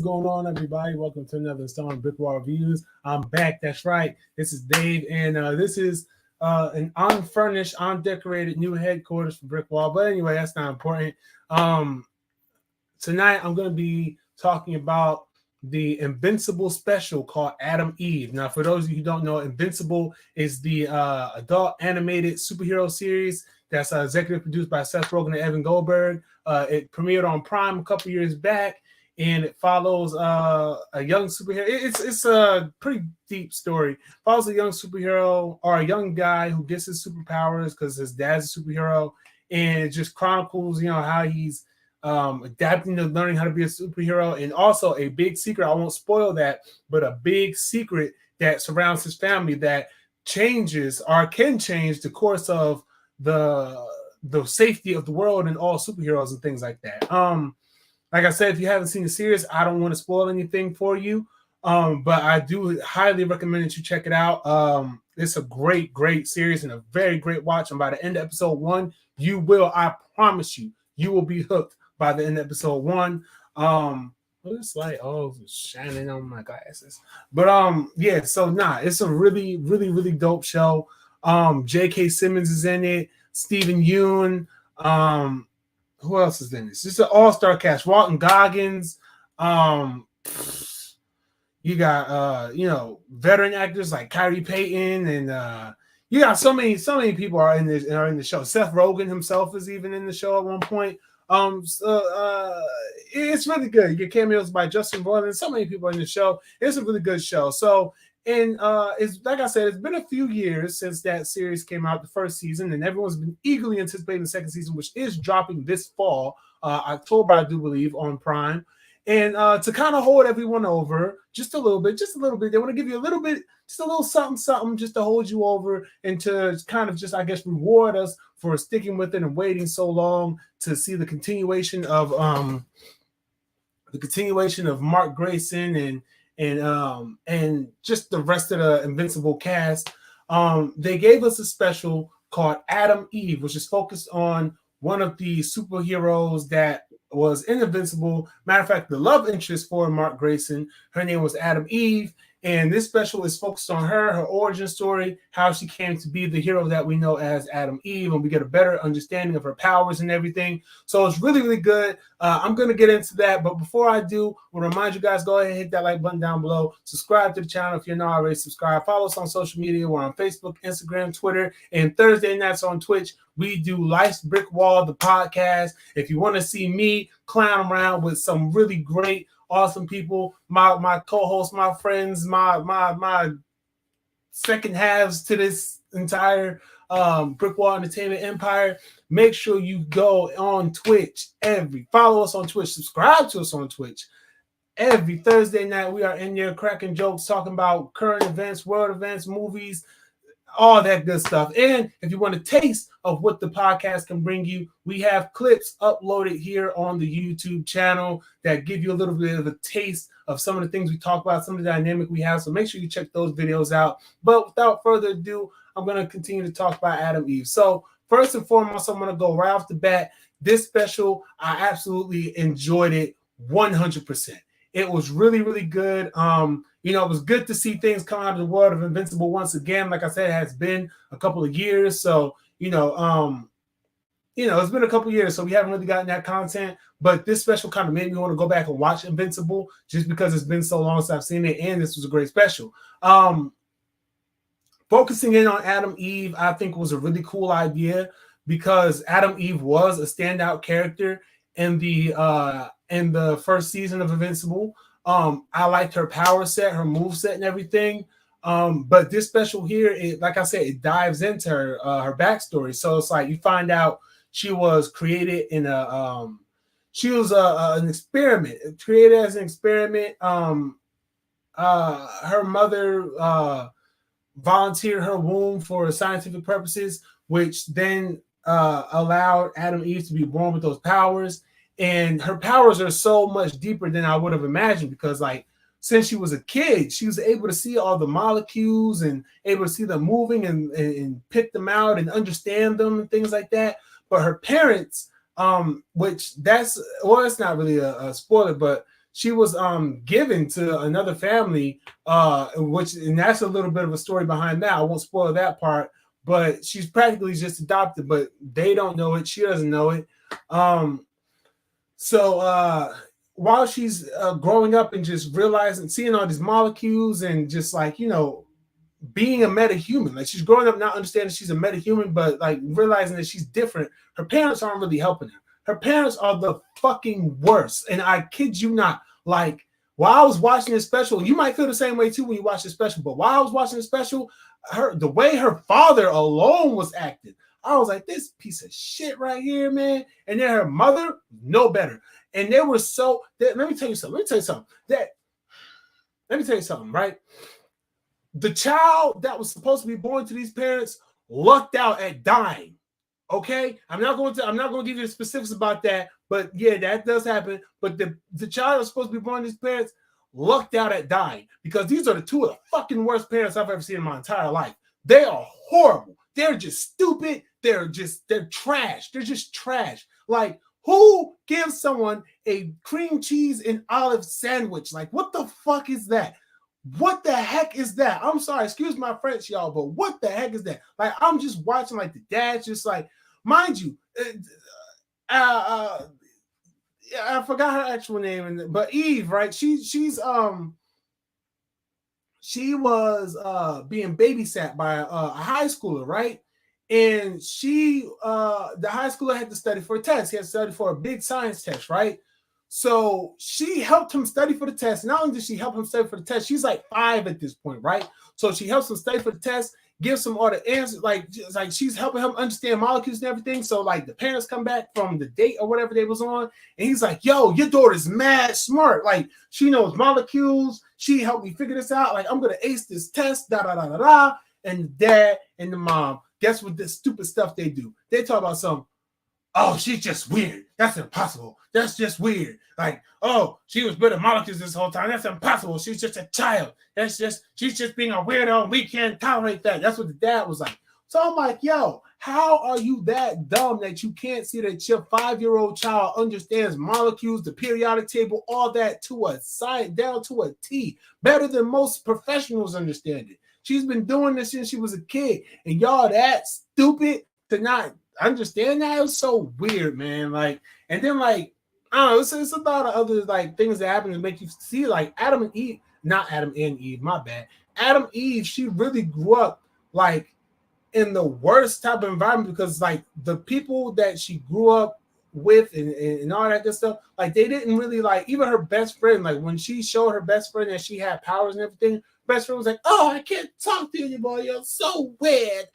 going on, everybody? Welcome to another installment of BrickWall Reviews. I'm back. That's right. This is Dave, and this is an unfurnished, undecorated new headquarters for BrickWall. But anyway, that's not important. Tonight, I'm going to be talking about the Invincible special called Adam Eve. Now, for those of you who don't know, Invincible is the adult animated superhero series that's executive produced by Seth Rogen and Evan Goldberg. It premiered on Prime a couple years back, and it follows a young superhero. It's a pretty deep story. It follows a young superhero or a young guy who gets his superpowers because his dad's a superhero, and it just chronicles, how he's adapting to learning how to be a superhero. And also a big secret, I won't spoil that, but a big secret that surrounds his family that changes or can change the course of the safety of the world and all superheroes and things like that. Like I said, if you haven't seen the series, I don't want to spoil anything for you. But I do highly recommend that you check it out. It's a great series and a very great watch. And by the end of episode 1, I promise you will be hooked by the end of episode 1. It's like, it's shining on my glasses. But it's a really dope show. J.K. Simmons is in it, Stephen Yeun, who else is in this? It's an all-star cast. Walton Goggins, you got veteran actors like Kyrie Payton, and you got so many people are in the show. Seth Rogen himself is even in the show at one point. It's really good. You get cameos by Justin Roiland. So many people in the show. It's a really good show. So, and it's like I said, it's been a few years since that series came out, the first season, and everyone's been eagerly anticipating the second season, which is dropping this fall, October, I do believe, on Prime. And to kind of hold everyone over just a little bit, they want to give you a little bit, just a little something, just to hold you over and to kind of just, I guess, reward us for sticking with it and waiting so long to see the continuation of Mark Grayson and just the rest of the Invincible cast. They gave us a special called Adam Eve, which is focused on one of the superheroes that was in Invincible. Matter of fact, the love interest for Mark Grayson, her name was Adam Eve. And this special is focused on her origin story, how she came to be the hero that we know as Adam Eve, and we get a better understanding of her powers and everything. So it's really good. I'm going to get into that. But before I do, I'll remind you guys, go ahead and hit that like button down below. Subscribe to the channel if you're not already subscribed. Follow us on social media. We're on Facebook, Instagram, Twitter, and Thursday nights on Twitch. We do Life's BrickWall, the podcast. If you want to see me clown around with some really great, awesome people, my co-hosts, my friends, my second halves to this entire BrickWall Entertainment empire, make sure you go on Twitch. Follow us on Twitch, subscribe to us on Twitch. Every Thursday night, we are in there cracking jokes, talking about current events, world events, movies, all that good stuff. And if you want a taste of what the podcast can bring you, we have clips uploaded here on the YouTube channel that give you a little bit of a taste of some of the things we talk about, some of the dynamic we have. So make sure you check those videos out. But without further ado, I'm going to continue to talk about Adam Eve. So first and foremost, I'm going to go right off the bat. This special, I absolutely enjoyed it 100%. It was really good. It was good to see things come out of the world of Invincible once again. Like I said, it has been a couple of years. So, it's been a couple of years, so we haven't really gotten that content. But this special kind of made me want to go back and watch Invincible just because it's been so long since I've seen it, and this was a great special. Focusing in on Adam Eve, I think was a really cool idea because Adam Eve was a standout character in the first season of Invincible. I liked her power set, her move set, and everything. But this special here, like I said, it dives into her backstory. So it's like you find out she was created in an experiment, created as an experiment. Her mother volunteered her womb for scientific purposes, which then allowed Adam Eve to be born with those powers. And her powers are so much deeper than I would have imagined because, like, since she was a kid, she was able to see all the molecules and able to see them moving and pick them out and understand them and things like that. But her parents, it's not really a spoiler, but she was given to another family, which, and that's a little bit of a story behind that. I won't spoil that part, but she's practically just adopted, but they don't know it. She doesn't know it. So while she's growing up and just realizing, seeing all these molecules and just like, being a metahuman, like she's growing up not understanding she's a metahuman, but like realizing that she's different, her parents aren't really helping her. Her parents are the fucking worst. And I kid you not, like while I was watching this special, you might feel the same way too when you watch the special, but while I was watching the special, the way her father alone was acting, I was like, this piece of shit right here, man. And then her mother, no better. And they were let me tell you something. Right? The child that was supposed to be born to these parents lucked out at dying. Okay, I'm not going to give you the specifics about that, but yeah, that does happen. But the child that's supposed to be born to these parents lucked out at dying, because these are the two of the fucking worst parents I've ever seen in my entire life. They are horrible. They're just stupid. They're trash. They're just trash. Like, who gives someone a cream cheese and olive sandwich? Like, what the fuck is that? What the heck is that? I'm sorry, excuse my French, y'all, but what the heck is that? Like, I'm just watching, like, the dad's just like, mind you, I forgot her actual name, but Eve, right? She was being babysat by a high schooler, right? And the high schooler had to study for a test. He had to study for a big science test, right? So she helped him study for the test. Not only did she help him study for the test, she's like 5 at this point, right? So she helps him study for the test, gives him all the answers, like she's helping him understand molecules and everything. So like the parents come back from the date or whatever they was on, and he's like, yo, your daughter's mad smart. Like, she knows molecules. She helped me figure this out. Like, I'm going to ace this test, da-da-da-da-da. And the dad and the mom, guess what this stupid stuff they do? They talk about something. Oh, she's just weird. That's impossible. That's just weird. Like, oh, she was good at molecules this whole time. That's impossible. She's just a child. She's just being a weirdo, and we can't tolerate that. That's what the dad was like. So I'm like, yo, how are you that dumb that you can't see that your 5-year-old child understands molecules, the periodic table, all that to a science, down to a T, better than most professionals understand it? She's been doing this since she was a kid, and y'all that stupid to not understand that? It was so weird, man. Like, and then like, I don't know, it's a lot of other like things that happen to make you see like Adam and Eve, not Adam and Eve, my bad. Adam Eve, she really grew up like in the worst type of environment, because like the people that she grew up with and all that good stuff, like they didn't really like, even her best friend, like when she showed her best friend that she had powers and everything, best friend was like, oh, I can't talk to you anymore. You're so weird.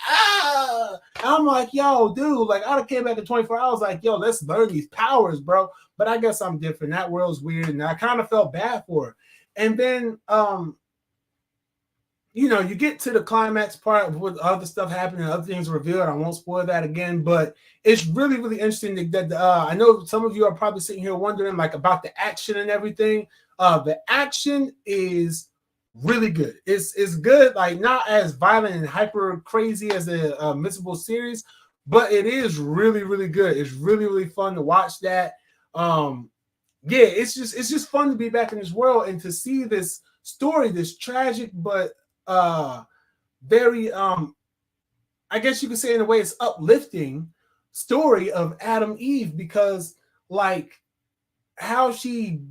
I'm like, yo, dude, like I'd have came back in 24 hours like, yo, let's learn these powers, bro. But I guess I'm different. That world's weird. And I kind of felt bad for her. And then, you get to the climax part with other stuff happening, other things revealed. I won't spoil that again, but it's really, really interesting that I know some of you are probably sitting here wondering like about the action and everything. The action is really good. It's good, like not as violent and hyper crazy as the Invincible series, but it is really, really good. It's really, really fun to watch that. Yeah, it's just fun to be back in this world and to see this story, this tragic but very I guess you could say in a way it's uplifting story of Adam Eve, because like how she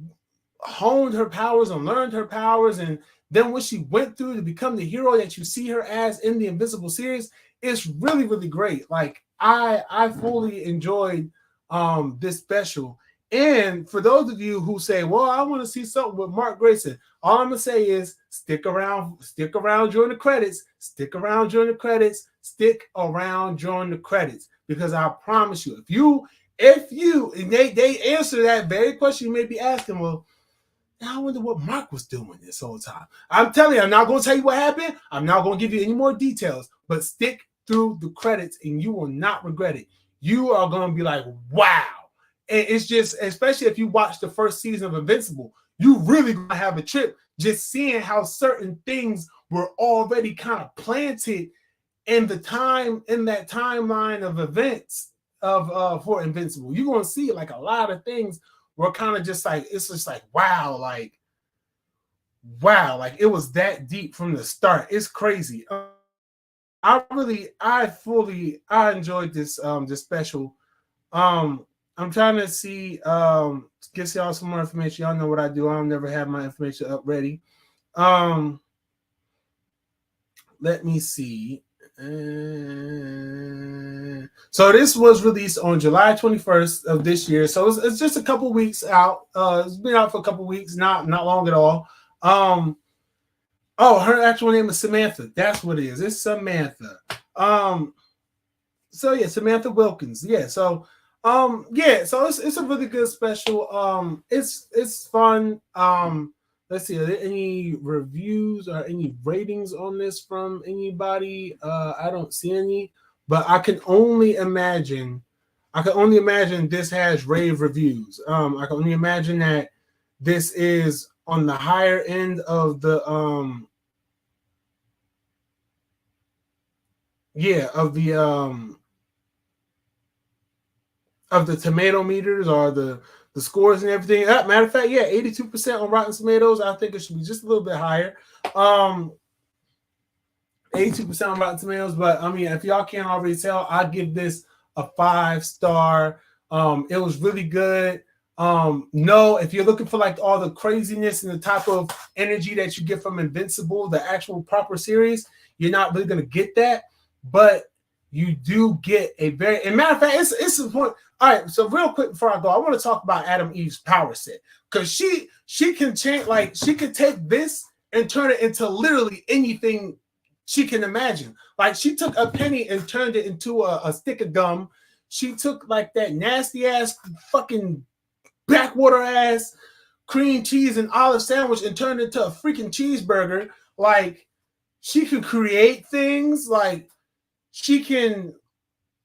honed her powers and learned her powers, and then what she went through to become the hero that you see her as in the Invincible series is really, really great. Like I fully enjoyed this special. And for those of you who say, well, I want to see something with Mark Grayson, all I'm gonna say is stick around during the credits, stick around during the credits, because I promise you, if you and they answer that very question you may be asking, well, now I wonder what Mark was doing this whole time. I'm telling you, I'm not going to tell you what happened. I'm not going to give you any more details, but stick through the credits and you will not regret it. You are going to be like, wow. And it's just, especially if you watch the first season of Invincible, you really going to have a trip just seeing how certain things were already kind of planted in that timeline of events for Invincible. You're going to see like a lot of things were kind of just like, it's just like, wow, like it was that deep from the start. It's crazy. I enjoyed this special. I'm trying to see, get y'all some more information. Y'all know what I do. I don't never have my information up ready. Let me see. So this was released on July 21st of this year. So it's just a couple weeks out. It's been out for a couple weeks, not long at all. Oh, her actual name is Samantha. That's what it is. It's Samantha. So yeah, Samantha Wilkins. Yeah. So yeah, so it's a really good special. It's fun. Let's see, are there any reviews or any ratings on this from anybody? I don't see any, but I can only imagine this has rave reviews. I can only imagine that this is on the higher end of the of the tomato meters or the scores and everything. Matter of fact, yeah, 82% on Rotten Tomatoes. I think it should be just a little bit higher. 82% on Rotten Tomatoes, but I mean, if y'all can't already tell, I give this a 5-star. It was really good. No, if you're looking for like all the craziness and the type of energy that you get from Invincible, the actual proper series, you're not really gonna get that, but you do get a very, and matter of fact, it's a point. All right, so real quick before I go, I want to talk about Adam Eve's power set, because she can change, like she could take this and turn it into literally anything she can imagine. Like she took a penny and turned it into a stick of gum. She took like that nasty ass fucking backwater ass cream cheese and olive sandwich and turned it into a freaking cheeseburger. Like she can create things, like she can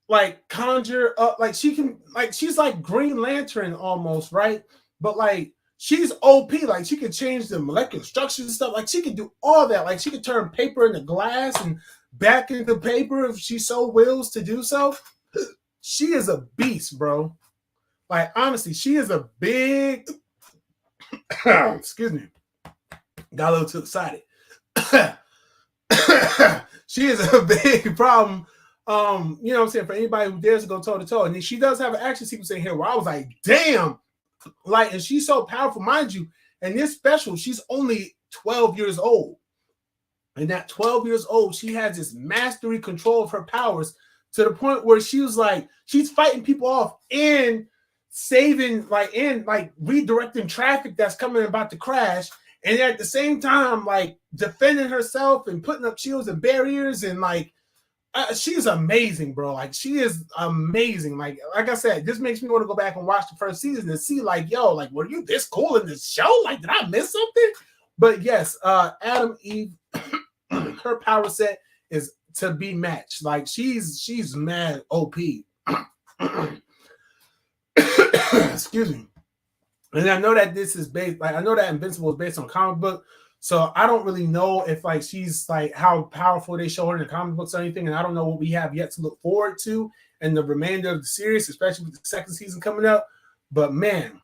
like conjure up, like she can, like she's like Green Lantern almost, right? But like she's OP, like she can change the molecular structures and stuff. Like she can do all that. Like she can turn paper into glass and back into paper if she so wills to do so. She is a beast, bro. Like honestly, she is a big excuse me. Got a little too excited. She is a big problem. You know what I'm saying, for anybody who dares to go toe to toe. And then she does have an action sequence in here where I was like, damn, like, and she's so powerful, mind you. And this special, she's only 12 years old. And at 12 years old, she has this mastery control of her powers to the point where she was like, she's fighting people off and saving, like, and like redirecting traffic that's coming about to crash. And at the same time, like defending herself and putting up shields and barriers and like, she's amazing, bro. Like she is amazing. Like I said, this makes me want to go back and watch the first season and see, like, yo, like, were you this cool in this show? Like, did I miss something? But yes, Adam Eve, her power set is to be matched. Like she's mad OP. Excuse me. And I know that this is based, like I know that Invincible is based on comic book. So I don't really know if like she's like how powerful they show her in the comic books or anything, and I don't know what we have yet to look forward to in the remainder of the series, especially with the second season coming up. But man,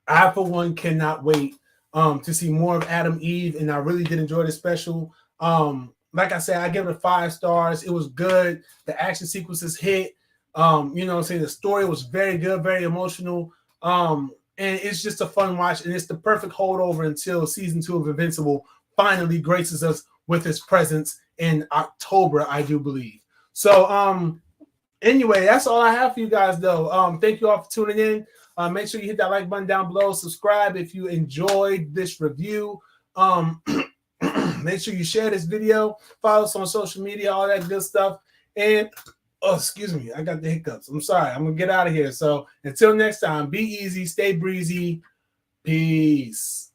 I for one cannot wait to see more of Adam Eve, and I really did enjoy the special. Like I said, I give it 5 stars. It was good. The action sequences hit. You know what I'm saying? The story was very good, very emotional. And it's just a fun watch, and it's the perfect holdover until season 2 of Invincible finally graces us with his presence in October, I do believe. So, anyway, that's all I have for you guys, though. Thank you all for tuning in. Make sure you hit that like button down below. Subscribe if you enjoyed this review. Make sure you share this video. Follow us on social media, all that good stuff. And oh, excuse me, I got the hiccups. I'm sorry. I'm gonna get out of here. So until next time, be easy, stay breezy. Peace.